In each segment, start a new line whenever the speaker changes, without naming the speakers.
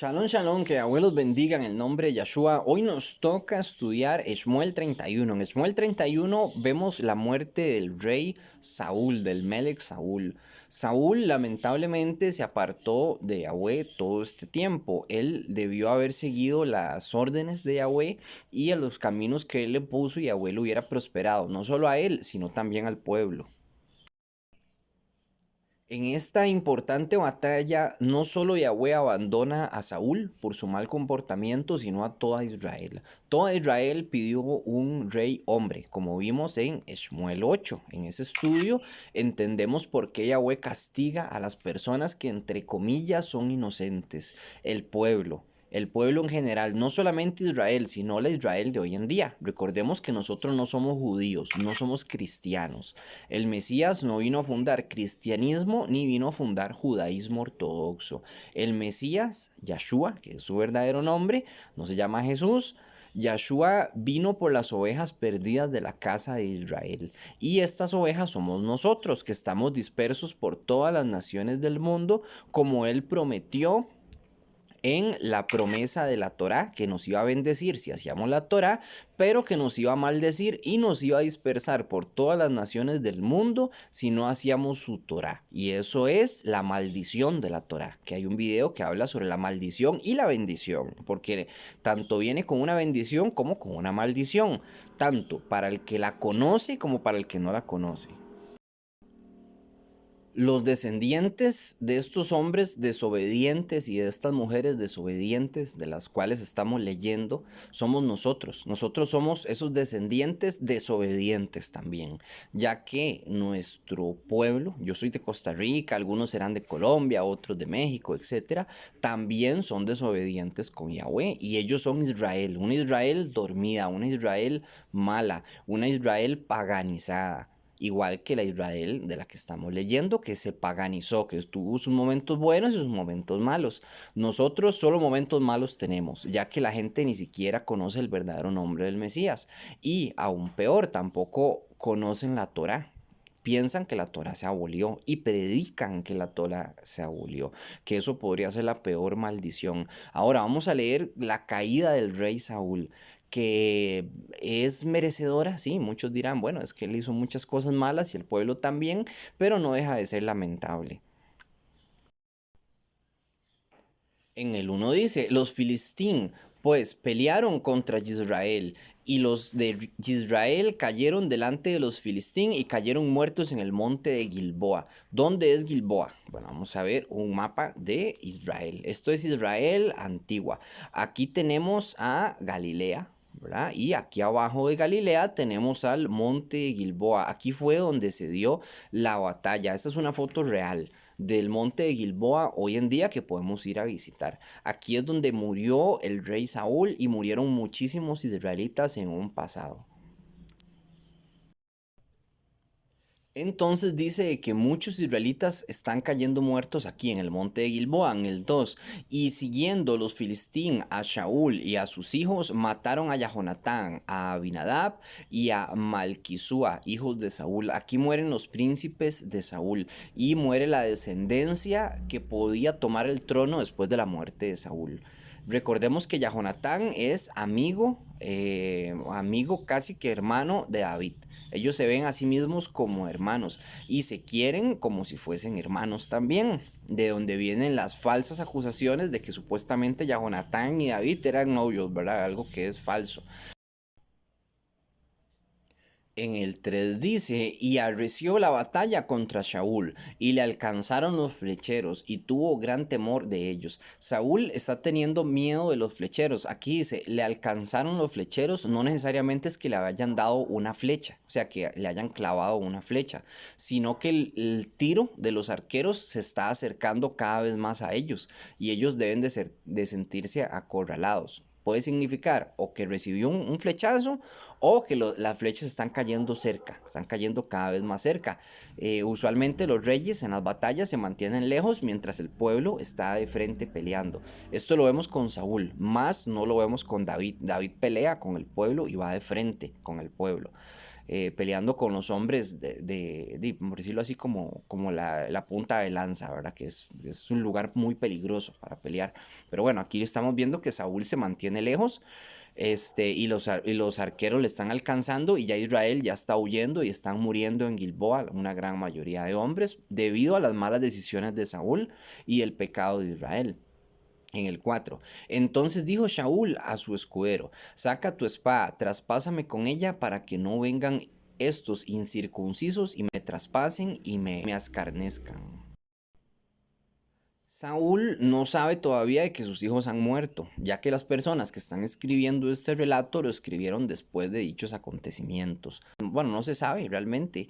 Shalom, shalom, que abuelos bendigan el nombre de Yahshua. Hoy nos toca estudiar Shmuel 31. En Shmuel 31 vemos la muerte del rey Saúl, del Melech Saúl. Saúl lamentablemente se apartó de Yahweh todo este tiempo. Él debió haber seguido las órdenes de Yahweh y a los caminos que él le puso y Yahweh lo hubiera prosperado, no solo a él, sino también al pueblo. En esta importante batalla, no solo Yahweh abandona a Saúl por su mal comportamiento, sino a toda Israel. Toda Israel pidió un rey hombre, como vimos en Shmuel 8. En ese estudio entendemos por qué Yahweh castiga a las personas que entre comillas son inocentes, el pueblo. El pueblo en general, no solamente Israel, sino la Israel de hoy en día. Recordemos que nosotros no somos judíos, no somos cristianos. El Mesías no vino a fundar cristianismo ni vino a fundar judaísmo ortodoxo. El Mesías, Yahshua, que es su verdadero nombre, no se llama Jesús. Yahshua vino por las ovejas perdidas de la casa de Israel. Y estas ovejas somos nosotros, que estamos dispersos por todas las naciones del mundo, como Él prometió en la promesa de la Torá, que nos iba a bendecir si hacíamos la Torá, pero que nos iba a maldecir y nos iba a dispersar por todas las naciones del mundo si no hacíamos su Torá. Y eso es la maldición de la Torá, que hay un video que habla sobre la maldición y la bendición, porque tanto viene con una bendición como con una maldición, tanto para el que la conoce como para el que no la conoce. Los descendientes de estos hombres desobedientes y de estas mujeres desobedientes de las cuales estamos leyendo somos nosotros. Nosotros somos esos descendientes desobedientes también, ya que nuestro pueblo, yo soy de Costa Rica, algunos serán de Colombia, otros de México, etcétera, también son desobedientes con Yahweh y ellos son Israel, una Israel dormida, una Israel mala, una Israel paganizada. Igual que la Israel de la que estamos leyendo, que se paganizó, que tuvo sus momentos buenos y sus momentos malos. Nosotros solo momentos malos tenemos, ya que la gente ni siquiera conoce el verdadero nombre del Mesías. Y aún peor, tampoco conocen la Torá. Piensan que la Torá se abolió y predican que la Torá se abolió, que eso podría ser la peor maldición. Ahora vamos a leer la caída del rey Saúl, que es merecedora, sí, muchos dirán, bueno, es que él hizo muchas cosas malas y el pueblo también, pero no deja de ser lamentable. En el uno dice, los filistín pues pelearon contra Israel y los de Israel cayeron delante de los filistín y cayeron muertos en el monte de Gilboa. ¿Dónde es Gilboa? Bueno, vamos a ver un mapa de Israel. Esto es Israel antigua. Aquí tenemos a Galilea, ¿verdad? Y aquí abajo de Galilea tenemos al monte de Gilboa. Aquí fue donde se dio la batalla. Esta es una foto real del monte de Gilboa hoy en día que podemos ir a visitar. Aquí es donde murió el rey Saúl y murieron muchísimos israelitas en un pasado. Entonces dice que muchos israelitas están cayendo muertos aquí en el monte de Gilboa, en el 2, y siguiendo los filistín a Shaul y a sus hijos, mataron a Jahonatán, a Abinadab y a Malquisúa, hijos de Saúl. Aquí mueren los príncipes de Saúl y muere la descendencia que podía tomar el trono después de la muerte de Saúl. Recordemos que Jahonatán es amigo casi que hermano de David. Ellos se ven a sí mismos como hermanos y se quieren como si fuesen hermanos también, de donde vienen las falsas acusaciones de que supuestamente Jahonatán y David eran novios, ¿verdad? Algo que es falso. En el 3 dice, y arreció la batalla contra Saúl, y le alcanzaron los flecheros, y tuvo gran temor de ellos. Saúl está teniendo miedo de los flecheros. Aquí dice, le alcanzaron los flecheros, no necesariamente es que le hayan dado una flecha, o sea, que le hayan clavado una flecha, sino que el tiro de los arqueros se está acercando cada vez más a ellos, y ellos deben de sentirse acorralados. Puede significar o que recibió un flechazo o que las flechas están cayendo cerca, están cayendo cada vez más cerca. Usualmente los reyes en las batallas se mantienen lejos mientras el pueblo está de frente peleando. Esto lo vemos con Saúl, más no lo vemos con David. David pelea con el pueblo y va de frente con el pueblo. peleando con los hombres por decirlo así, como la punta de lanza, ¿verdad? Que es un lugar muy peligroso para pelear. Pero bueno, aquí estamos viendo que Saúl se mantiene lejos, y los arqueros le están alcanzando y ya Israel ya está huyendo y están muriendo en Gilboa una gran mayoría de hombres debido a las malas decisiones de Saúl y el pecado de Israel. En el 4. Entonces dijo Shaul a su escudero: saca tu espada, traspásame con ella para que no vengan estos incircuncisos y me traspasen y me escarnezcan. Saúl no sabe todavía de que sus hijos han muerto, ya que las personas que están escribiendo este relato lo escribieron después de dichos acontecimientos. Bueno, no se sabe realmente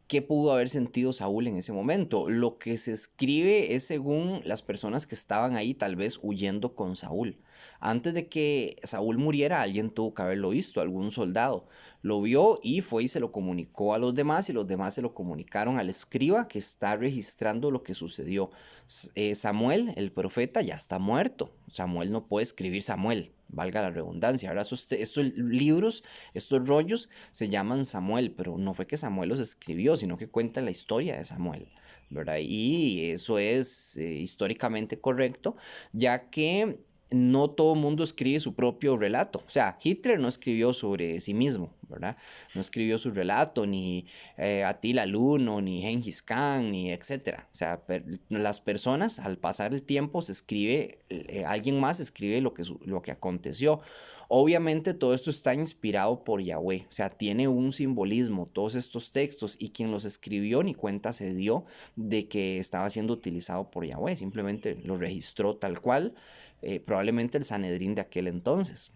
qué pudo haber sentido Saúl en ese momento. Lo que se escribe es según las personas que estaban ahí tal vez huyendo con Saúl. Antes de que Saúl muriera, alguien tuvo que haberlo visto, algún soldado. Lo vio y fue y se lo comunicó a los demás y los demás se lo comunicaron al escriba que está registrando lo que sucedió. Samuel, el profeta, ya está muerto. Samuel no puede escribir Samuel, valga la redundancia. Ahora estos libros, estos rollos se llaman Samuel, pero no fue que Samuel los escribió, sino que cuentan la historia de Samuel, ¿verdad? Y eso es históricamente correcto, ya que no todo el mundo escribe su propio relato. O sea, Hitler no escribió sobre sí mismo, ¿verdad? No escribió su relato, ni Attila el Huno, ni Genghis Khan, ni etcétera. O sea, las personas, al pasar el tiempo, se escribe, alguien más escribe lo que aconteció. Obviamente todo esto está inspirado por Yahweh, o sea, tiene un simbolismo, todos estos textos, y quien los escribió ni cuenta se dio de que estaba siendo utilizado por Yahweh, simplemente lo registró tal cual, probablemente el Sanedrín de aquel entonces.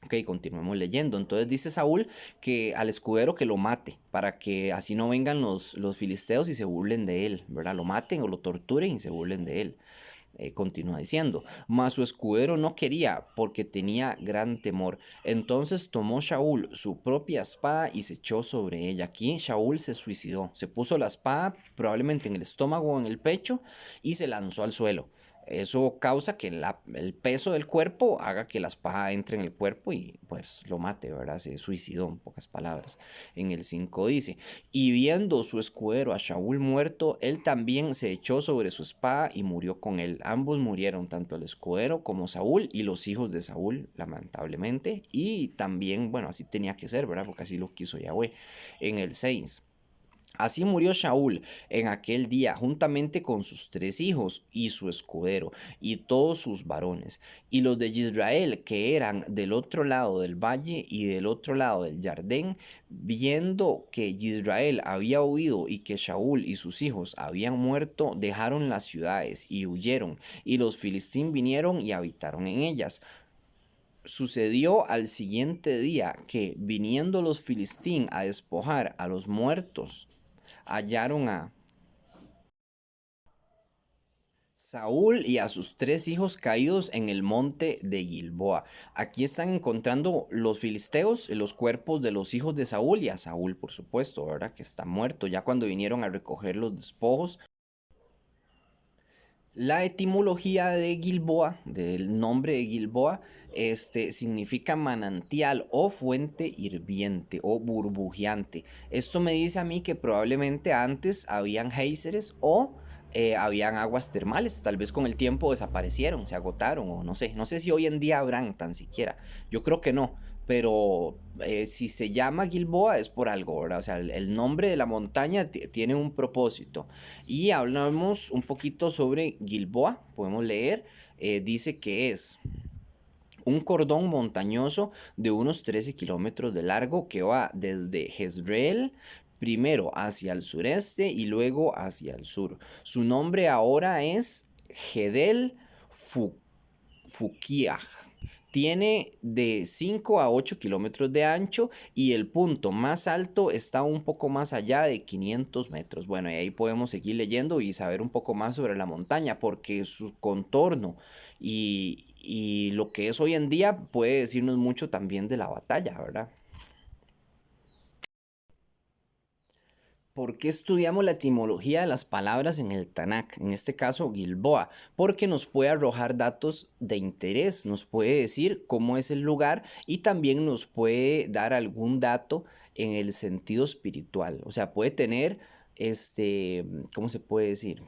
Ok, continuemos leyendo. Entonces dice Saúl que al escudero que lo mate, para que así no vengan los filisteos y se burlen de él, ¿verdad? Lo maten o lo torturen y se burlen de él. Continúa diciendo: mas su escudero no quería, porque tenía gran temor. Entonces tomó Shaul su propia espada y se echó sobre ella. Aquí Shaul se suicidó, se puso la espada probablemente en el estómago o en el pecho y se lanzó al suelo. Eso causa que el peso del cuerpo haga que la espada entre en el cuerpo y pues lo mate, ¿verdad? Se suicidó, en pocas palabras. En el 5 dice: y viendo su escudero a Shaul muerto, él también se echó sobre su espada y murió con él. Ambos murieron, tanto el escudero como Saúl y los hijos de Saúl, lamentablemente. Y también, bueno, así tenía que ser, ¿verdad? Porque así lo quiso Yahweh. En el 6. Así murió Shaul en aquel día, juntamente con sus 3 hijos y su escudero, y todos sus varones. Y los de Israel, que eran del otro lado del valle y del otro lado del Jardín, viendo que Israel había huido y que Shaul y sus hijos habían muerto, dejaron las ciudades y huyeron. Y los filistín vinieron y habitaron en ellas. Sucedió al siguiente día que, viniendo los filistín a despojar a los muertos, hallaron a Saúl y a sus 3 hijos caídos en el monte de Gilboa. Aquí están encontrando los filisteos los cuerpos de los hijos de Saúl y a Saúl, por supuesto, ¿verdad? Que está muerto. Ya cuando vinieron a recoger los despojos, la etimología de Gilboa, del nombre de Gilboa, significa manantial o fuente hirviente o burbujeante. Esto me dice a mí que probablemente antes habían géiseres o habían aguas termales. Tal vez con el tiempo desaparecieron, se agotaron o no sé. No sé si hoy en día habrán tan siquiera. Yo creo que no. Pero si se llama Gilboa es por algo, ¿verdad? O sea, el nombre de la montaña tiene un propósito. Y hablamos un poquito sobre Gilboa, podemos leer, dice que es un cordón montañoso de unos 13 kilómetros de largo que va desde Jezreel primero hacia el sureste y luego hacia el sur. Su nombre ahora es Gedel Fukiah. Tiene de 5 a 8 kilómetros de ancho y el punto más alto está un poco más allá de 500 metros. Bueno, y ahí podemos seguir leyendo y saber un poco más sobre la montaña, porque su contorno y lo que es hoy en día puede decirnos mucho también de la batalla, ¿verdad? ¿Por qué estudiamos la etimología de las palabras en el Tanakh? En este caso, Gilboa, porque nos puede arrojar datos de interés, nos puede decir cómo es el lugar y también nos puede dar algún dato en el sentido espiritual. O sea, puede tener, ¿cómo se puede decir?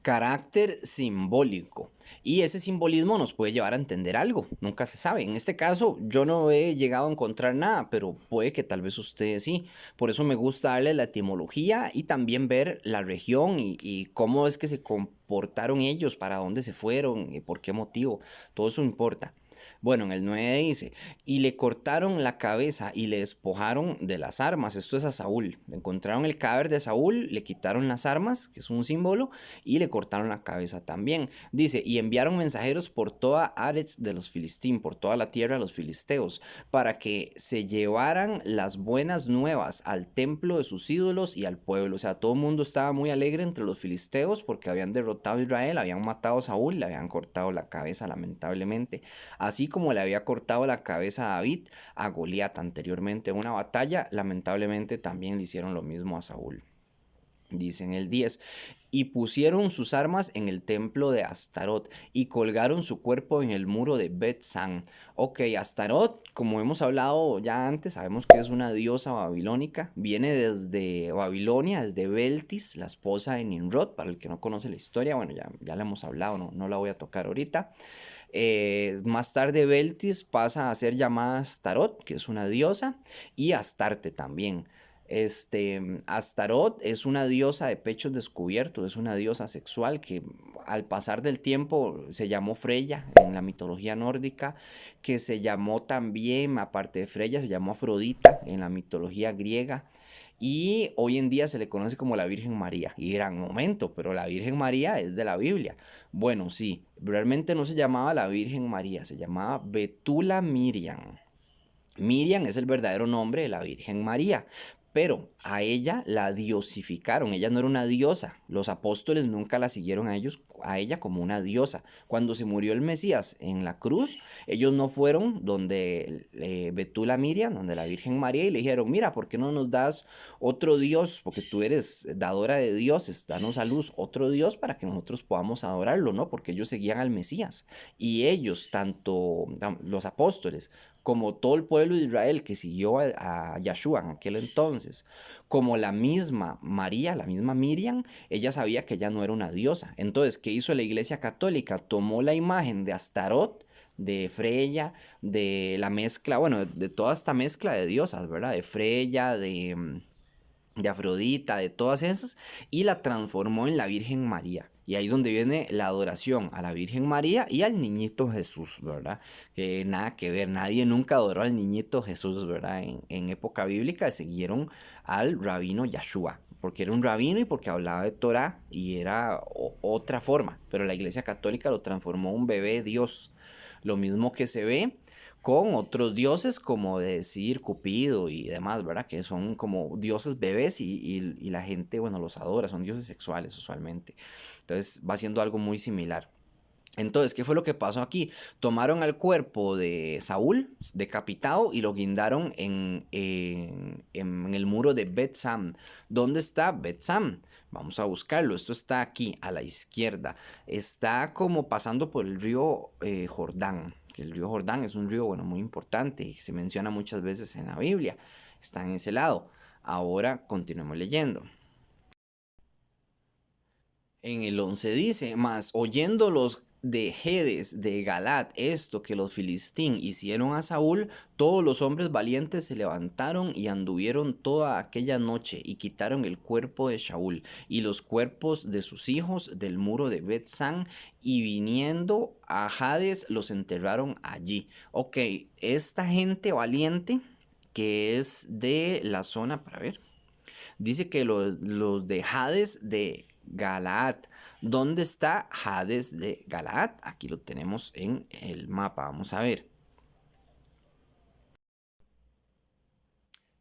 Carácter simbólico. Y ese simbolismo nos puede llevar a entender algo, nunca se sabe. En este caso, yo no he llegado a encontrar nada, pero puede que tal vez ustedes sí. Por eso me gusta darle la etimología y también ver la región y cómo es que se comportaron ellos, para dónde se fueron, y por qué motivo. Todo eso importa. Bueno, en el 9 dice, y le cortaron la cabeza y le despojaron de las armas. Esto es a Saúl. Le encontraron el cadáver de Saúl, le quitaron las armas, que es un símbolo, y le cortaron la cabeza también. Dice, y enviaron mensajeros por toda Ares de los Filistín, por toda la tierra de los filisteos, para que se llevaran las buenas nuevas al templo de sus ídolos y al pueblo. O sea, todo el mundo estaba muy alegre entre los filisteos porque habían derrotado a Israel, habían matado a Saúl, le habían cortado la cabeza lamentablemente. Así como le había cortado la cabeza a David, a Goliat anteriormente en una batalla, lamentablemente también le hicieron lo mismo a Saúl. Dice en el 10, y pusieron sus armas en el templo de Astarot y colgaron su cuerpo en el muro de Bet-San. Ok, Astarot, como hemos hablado ya antes, sabemos que es una diosa babilónica, viene desde Babilonia, desde Beltis, la esposa de Nimrod. Para el que no conoce la historia, bueno, ya la hemos hablado, no la voy a tocar ahorita. Más tarde Beltis pasa a ser llamada Astarot, que es una diosa, y Astarte también. Astarot es una diosa de pechos descubiertos, es una diosa sexual que al pasar del tiempo se llamó Freya en la mitología nórdica, que se llamó también, aparte de Freya, se llamó Afrodita en la mitología griega. Y hoy en día se le conoce como la Virgen María. Y dirán, momento, pero la Virgen María es de la Biblia. Bueno, sí, realmente no se llamaba la Virgen María, se llamaba Betula Miriam. Miriam es el verdadero nombre de la Virgen María, pero a ella la diosificaron. Ella no era una diosa. Los apóstoles nunca la siguieron a ella como una diosa. Cuando se murió el Mesías en la cruz, ellos no fueron donde Betula Miriam, donde la Virgen María, y le dijeron, mira, ¿por qué no nos das otro Dios? Porque tú eres dadora de dioses, danos a luz otro Dios para que nosotros podamos adorarlo, ¿no? Porque ellos seguían al Mesías. Y ellos, tanto los apóstoles, como todo el pueblo de Israel que siguió a Yahshua en aquel entonces, como la misma María, la misma Miriam, ella sabía que ella no era una diosa. Entonces, ¿qué hizo la Iglesia Católica? Tomó la imagen de Astarot, de Freya, de la mezcla, bueno, de toda esta mezcla de diosas, ¿verdad? De Freya, de Afrodita, de todas esas, y la transformó en la Virgen María. Y ahí es donde viene la adoración a la Virgen María y al niñito Jesús, ¿verdad? Que nada que ver, nadie nunca adoró al niñito Jesús, ¿verdad? En época bíblica siguieron al rabino Yahshua, porque era un rabino y porque hablaba de Torah y era otra forma, pero la Iglesia Católica lo transformó en un bebé Dios. Lo mismo que se ve con otros dioses como decir Cupido y demás, ¿verdad? Que son como dioses bebés y la gente, bueno, los adora, son dioses sexuales usualmente. Entonces va siendo algo muy similar. Entonces, ¿qué fue lo que pasó aquí? Tomaron al cuerpo de Saúl, decapitado, y lo guindaron en el muro de Bet-Sam. ¿Dónde está Bet-Sam? Vamos a buscarlo. Esto está aquí, a la izquierda. Está como pasando por el río Jordán. Que el río Jordán es un río, bueno, muy importante y se menciona muchas veces en la Biblia. Está en ese lado. Ahora continuemos leyendo. En el 11 dice, mas oyendo los de Jedes de Galat esto que los filistín hicieron a Saúl, todos los hombres valientes se levantaron y anduvieron toda aquella noche y quitaron el cuerpo de Saúl y los cuerpos de sus hijos del muro de Bet-San y viniendo a Hades los enterraron allí. Ok, esta gente valiente que es de la zona, para ver. Dice que los de Hades de Galaad. ¿Dónde está Hades de Galaad? Aquí lo tenemos en el mapa. Vamos a ver.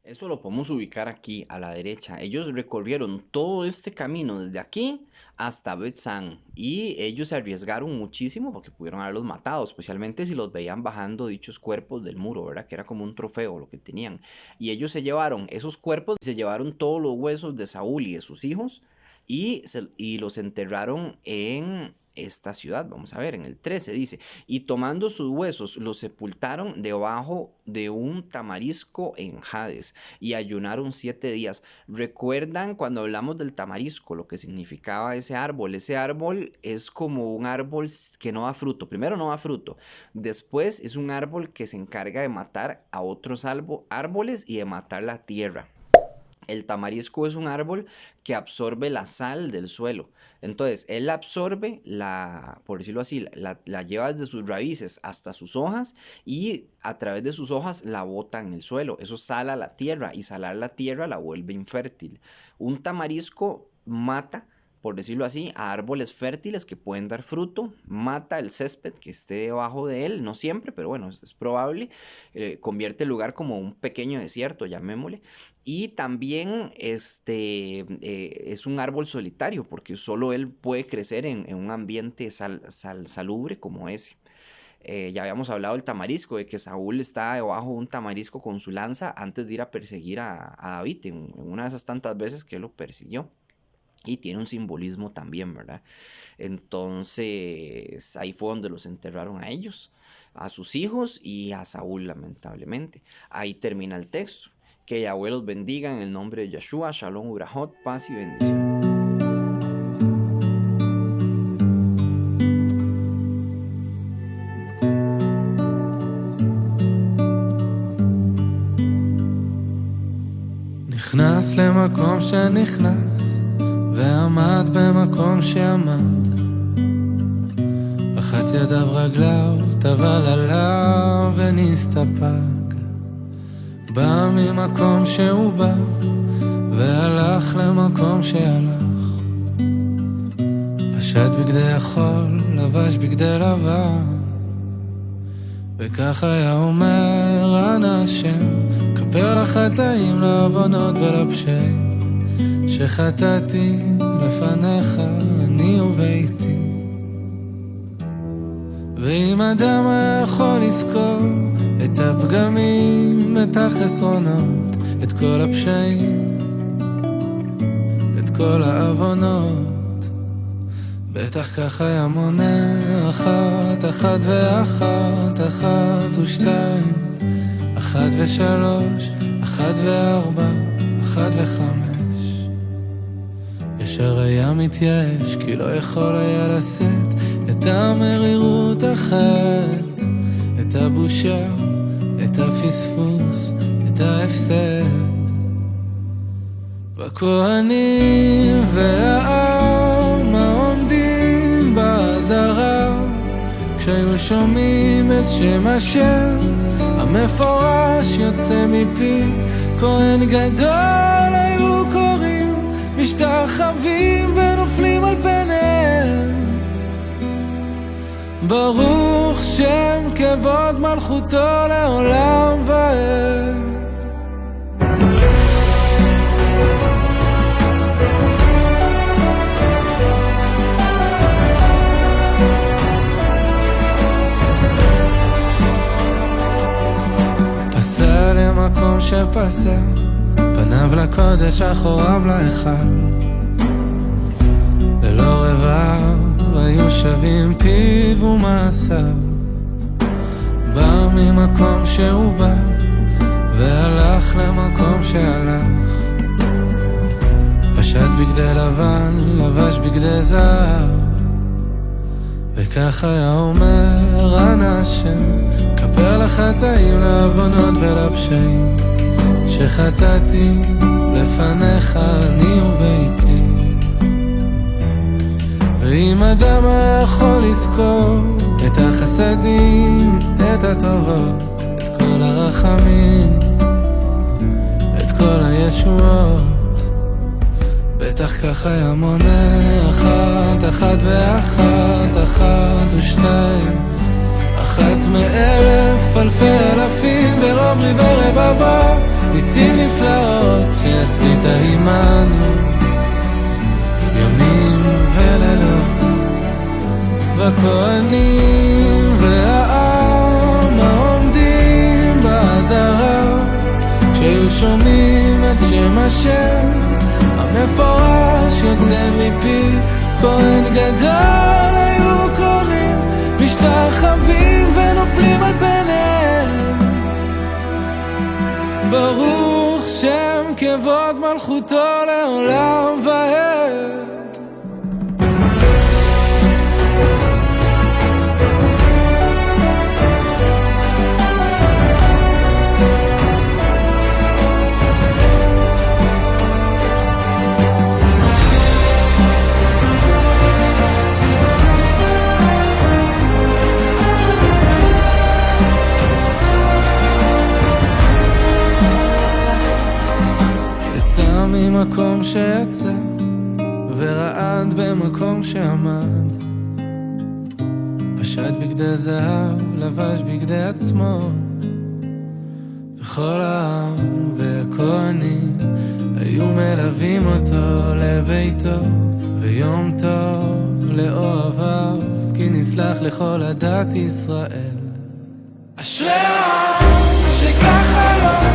Eso lo podemos ubicar aquí a la derecha. Ellos recorrieron todo este camino desde aquí hasta Bet-San y ellos se arriesgaron muchísimo porque pudieron haberlos matado, especialmente si los veían bajando dichos cuerpos del muro, ¿verdad? Que era como un trofeo lo que tenían. Y ellos se llevaron esos cuerpos, se llevaron todos los huesos de Saúl y de sus hijos y los enterraron en esta ciudad. Vamos a ver, en el 13 dice, y tomando sus huesos los sepultaron debajo de un tamarisco en Hades y ayunaron 7 días. ¿Recuerdan cuando hablamos del tamarisco, lo que significaba ese árbol? Ese árbol es como un árbol que no da fruto. Primero no da fruto, después es un árbol que se encarga de matar a otros árboles y de matar la tierra. El tamarisco es un árbol que absorbe la sal del suelo. Entonces, él absorbe, por decirlo así, la lleva desde sus raíces hasta sus hojas y a través de sus hojas la bota en el suelo. Eso sala la tierra y salar la tierra la vuelve infértil. Un tamarisco mata, por decirlo así, a árboles fértiles que pueden dar fruto, mata el césped que esté debajo de él, no siempre, pero bueno, es probable, convierte el lugar como un pequeño desierto, llamémosle, y también es un árbol solitario, porque solo él puede crecer en un ambiente salubre como ese. Ya habíamos hablado del tamarisco, de que Saúl está debajo de un tamarisco con su lanza antes de ir a perseguir a David, en una de esas tantas veces que él lo persiguió. Y tiene un simbolismo también, ¿verdad? Entonces, ahí fue donde los enterraron a ellos, a sus hijos y a Saúl, lamentablemente. Ahí termina el texto. Que Yahweh los bendiga en el nombre de Yeshua. Shalom, Urahot, paz y bendiciones.
נכנס למקום שנכנס ועמד במקום שעמד, רחץ ידיו רגליו, טבל עליו ונסתפק. בא ממקום שהוא בא והלך למקום שהלך, פשט בגדי החול, לבש בגדי לבן, וכך היה אומר אנא השם, כפר לחטאים, לעוונות ולפשעים שחטאתי לפניך אני וביתי. ואם אדם היה יכול לזכור את הפגמים, את החסרונות, את כל הפשעים, את כל העוונות, בטח כך היה מונה אחת, אחת ואחת, אחת ושתיים, אחת ושלוש, אחת וארבע, אחת וחמש. ישר היה מתייאש, כי לא יכול היה לשאת את המרירות, החטא, את הבושה, את הפספוס, את ההפסד. בכהנים והעם העומדים בעזרה, כשהיו שומעים את שם השם המפורש יוצא מפי, כהן גדול היו קוראים, משתחווים ונופלים על פניהם. ברוך שם כבוד מלכותו לעולם ועד. פסע למקום שפסע, פניו לקודש אחוריו להיכל, ללא רבב היו שווים פיו ומעשיו. בא ממקום שהוא בא והלך למקום שהלך, פשט בגדי לבן, לבש בגדי זהב, וכך היה אומר אנא השם, כפר לחטאים, לעוונות ולפשעים שחטאתי לפניך אני וביתי. ואם אדם היה יכול לזכור את החסדים, את הטובות, את כל הרחמים, את כל הישועות, בטח כך היה מונה אחת, אחת ואחת, אחת ושתיים, אחת מאלף, אלפי אלפים ורוב ריבי רבבות, ניסים נפלאות שעשית עמנו ימים ולילות. והכהנים והעם העומדים בעזרה, כשהיו שומעים את שם השם מפורש יוצא מפי כהן גדול היו קוראים משתחווים ונופלים על פניהם ברוך שם כבוד מלכותו לעולם ועד ממקום שיצא ורעד במקום שעמד פשט בגדי זהב לבש בגדי עצמו וכל העם והכהנים היו מלווים אותו לביתו ויום טוב לאוהביו כי נסלח לכל עדת ישראל אשרי העם שככה לא